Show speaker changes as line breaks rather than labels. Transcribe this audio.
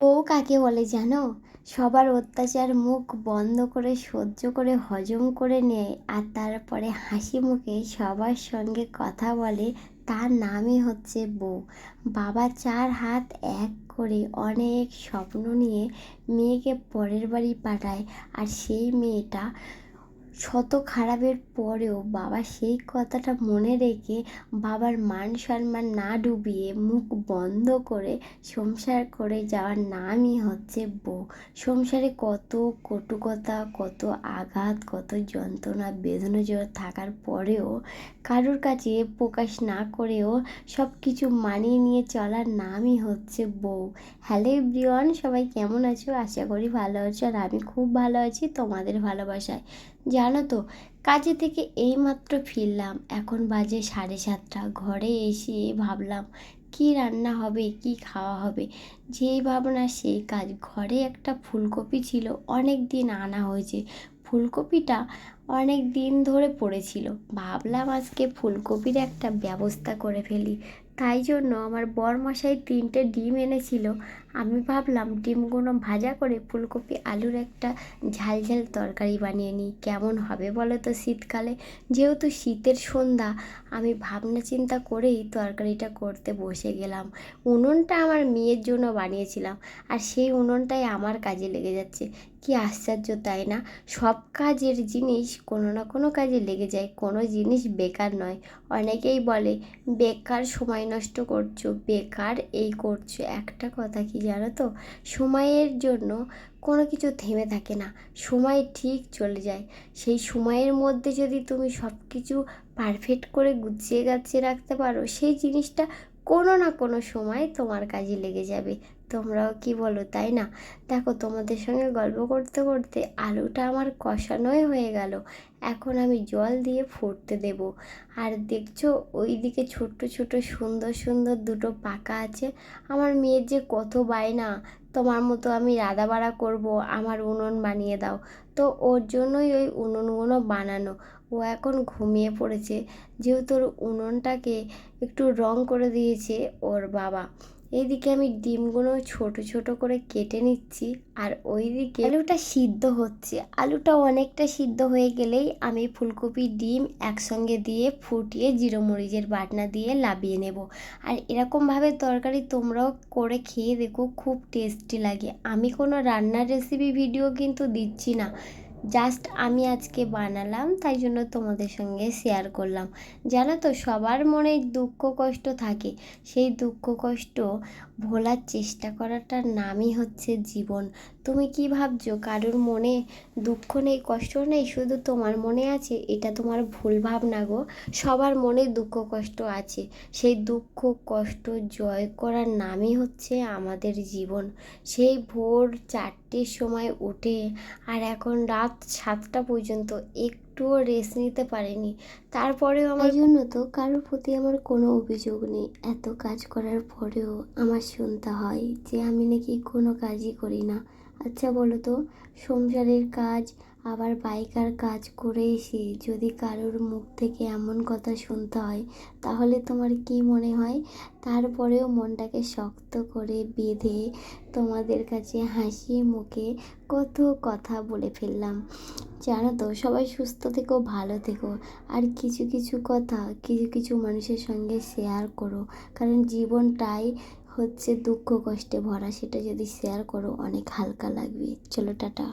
ও কাকে বলে জানো? সবার অত্যাচার মুখ বন্ধ করে সহ্য করে হজম করে নেয় আর তারপরে হাসি মুখে সবার সঙ্গে কথা বলে, তার নামই হচ্ছে বউ। বাবা চার হাত এক করে অনেক স্বপ্ন নিয়ে মেয়েকে পরের বাড়ি পাঠায়, আর সেই মেয়েটা শত খারাপের পরেও বাবা সেই কথাটা মনে রেখে বাবার মান সম্মান না ডুবিয়ে মুখ বন্ধ করে সংসার করে যাওয়ার নামই হচ্ছে বউ। সংসারে কত কটুকতা, কত আঘাত, কত যন্ত্রণা বেদনা থাকার পরেও কারোর কাছে প্রকাশ না করেও সব কিছু মানিয়ে নিয়ে চলার নামই হচ্ছে বউ। হ্যালো এভরিওয়ান, সবাই কেমন আছো? আশা করি ভালো আছো, আর আমি খুব ভালো আছি তোমাদের ভালোবাসায়। জানো তো, কাজে থেকে এইমাত্র ফিরলাম, এখন বাজে 7:30। ঘরে এসে ভাবলাম কি রান্না হবে, কি খাওয়া হবে। যেই ভাবনা সেই কাজ। ঘরে একটা ফুলকপি ছিল, অনেক দিন আনা হয়েছে। ফুলকপিটা অনেক দিন ধরে পড়েছিল, ভাবলাম আজকে ফুলকপির একটা ব্যবস্থা করে ফেলি। তাই জন্য আমার বরমশাই 3টে ডিম এনেছিল। আমি ভাবলাম ডিমগুলো ভাজা করে ফুলকপি আলুর একটা ঝাল ঝাল তরকারি বানিয়ে নিই। কেমন হবে বলো তো শীতকালে? যেহেতু শীতের সন্ধ্যা, আমি ভাবনা চিন্তা করেই তরকারিটা করতে বসে গেলাম। উনুনটা আমার মেয়ের জন্য বানিয়েছিলাম, আর সেই উনুনটাই আমার কাজে লেগে যাচ্ছে। কি আশ্চর্য, তাই না? সব কাজের জিনিস কোনো না কোনো কাজে লেগে যায়, কোনো জিনিস বেকার নয়। অনেকেই বলে বেকার সময় নষ্ট করছো, বেকার এই করছো। একটা কথা কি জানো তো, সময়ের জন্য কোনো কিছু থেমে থাকে না, সময় ঠিক চলে যায়। সেই সময়ের মধ্যে যদি তুমি সব কিছু পারফেক্ট করে গুছিয়ে গাছিয়ে রাখতে পারো, সেই জিনিসটা কোনো না কোনো সময় তোমার কাজে লেগে যাবে। তোমরাও কি বলো, তাই না? দেখো, তোমাদের সঙ্গে গল্প করতে করতে আলুটা আমার কষানোই হয়ে গেল। এখন আমি জল দিয়ে ফুটতে দেব। আর দেখছো ওই দিকে ছোট্ট ছোট সুন্দর সুন্দর দুটো পাকা আছে। আমার মেয়ের যে কত বায়না, তোমার মতো আমি রাঁধাবাড়া করব, আমার উনুন বানিয়ে দাও। তো ওর জন্যই ওই উনুনগুলো বানানো। ও এখন ঘুমিয়ে পড়েছে, যেহেতু ওর উনুনটাকে একটু রং করে দিয়েছে ওর বাবা। এইদিকে আমি ডিমগুলো ছোট ছোট করে কেটে নিচ্ছি, আর ওইদিকে আলুটা সিদ্ধ হচ্ছে। আলুটা অনেকটা সিদ্ধ হয়ে গেলেই আমি ফুলকপি ডিম একসঙ্গে দিয়ে ফুটিয়ে জিরে মরিচের বাটনা দিয়ে লাবিয়ে নেব। আর এরকমভাবে তরকারি তোমরাও করে খেয়ে দেখো, খুব টেস্টি লাগে। আমি কোনো রান্নার রেসিপি ভিডিও কিন্তু দিচ্ছি না, জাস্ট আমি আজকে বানালাম তাই জন্য তোমাদের সঙ্গে শেয়ার করলাম। জানো তো, সবার মনে দুঃখ কষ্ট থাকে, সেই দুঃখ কষ্ট ভোলার চেষ্টা করাটার নামই হচ্ছে জীবন। তুমি কি ভাবছো কারোর মনে দুঃখ নেই, কষ্ট নেই, শুধু তোমার মনে আছে? এটা তোমার ভুল ভাবনা গো। সবার মনে দুঃখ কষ্ট আছে, সেই দুঃখ কষ্ট জয় করার নামই হচ্ছে আমাদের জীবন। সেই ভোর 4টের সময় উঠে আর এখন রাত 7টা পর্যন্ত একটুও রেস্ট নিতে পারিনি। তারপরেও আমার জন্য তো কারোর প্রতি আমার কোনো অভিযোগ নেই। এত কাজ করার পরেও আমার শুনতে হয় যে আমি নাকি কোনো কাজই করি না। আচ্ছা বলো তো, সংসারের কাজ আবার বাইকার কাজ করে এসে যদি কারোর মুখ থেকে এমন কথা শুনতে হয়, তাহলে তোমার কি মনে হয়? তারপরেও মনটাকে শক্ত করে বেঁধে তোমাদের কাছে হাসি মুখে কত কথা বলে ফেললাম। জানো তো, সবাই সুস্থ থেকো, ভালো থেকো, আর কিছু কিছু কথা কিছু কিছু মানুষের সঙ্গে শেয়ার করো, কারণ জীবনটাই হচ্ছে দুঃখ কষ্টে ভরা। সেটা যদি শেয়ার করো অনেক হালকা লাগবে। চলো টাটা।